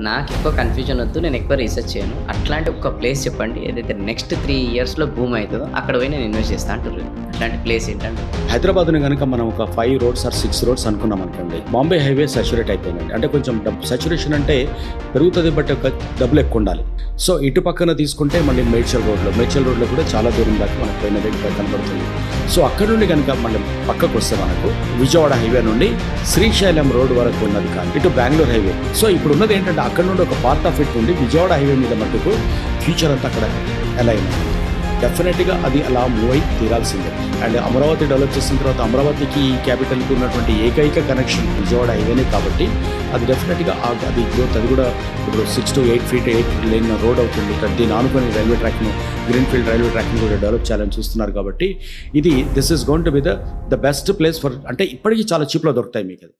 నాకు ఎక్కువ కన్ఫ్యూజన్ వద్దు. నేను ఎక్కువ రీసెర్చ్ చేయను. అట్లాంటి ఒక ప్లేస్ చెప్పండి. ఏదైతే నెక్స్ట్ 3 ఇయర్స్‌లో బూమ్ అయితదో అక్కడ పోయి నేను ఇన్వెస్ట్ చేస్తా అంటుర్రు. అట్లాంటి ప్లేస్ ఏంటంటే హైదరాబాద్‌ని గనుక మనం ఒక 5 రోడ్స్ ఆర్ 6 రోడ్స్ అనుకున్నాం అనుకోండి. బాంబే హైవే సాచురేట్ అయిపోయిందండి. అంటే కొంచెం సాచురేషన్ అంటే పెరుగుతుంది, బట్ డబ్బులు ఎక్కువ ఉండాలి. సో ఇటు పక్కన తీసుకుంటే మళ్ళీ మేడ్చల్ రోడ్లో కూడా చాలా దూరం దాకా మనకు పోయినది కనబడుతుంది. సో అక్కడ నుండి కనుక మళ్ళీ పక్కకు వస్తే మనకు విజయవాడ హైవే నుండి శ్రీశైలం రోడ్ వరకు ఉన్నది కాదు, ఇటు బెంగళూరు హైవే. సో ఇప్పుడు ఉన్నది ఏంటంటే అక్కడ నుండి ఒక పార్ట్ ఆఫ్ ఇట్ నుండి విజయవాడ హైవే మీద మట్టుకు ఫ్యూచర్ అంతా అక్కడ ఎలా అయింది. డెఫినెట్గా అది అలా మూవ్ అయి తీరాల్సిందే. అండ్ అమరావతి డెవలప్ చేసిన తర్వాత అమరావతికి ఈ క్యాపిటల్కి ఉన్నటువంటి ఏకైక కనెక్షన్ విజయవాడ హైవేనే కాబట్టి అది డెఫినెట్గా అది గ్రోత్, అది కూడా ఇప్పుడు 6 to 8 feet 8 lane రోడ్ అవుతుంది. దీన్ని ఆనుకొని రైల్వే ట్రాక్ను, గ్రీన్ఫీల్డ్ రైల్వే ట్రాక్ని కూడా డెవలప్ చేయాలని చూస్తున్నారు కాబట్టి this is going to be the best place for, అంటే ఇప్పటికీ చాలా చీప్లో దొరుకుతాయి మీకు అది.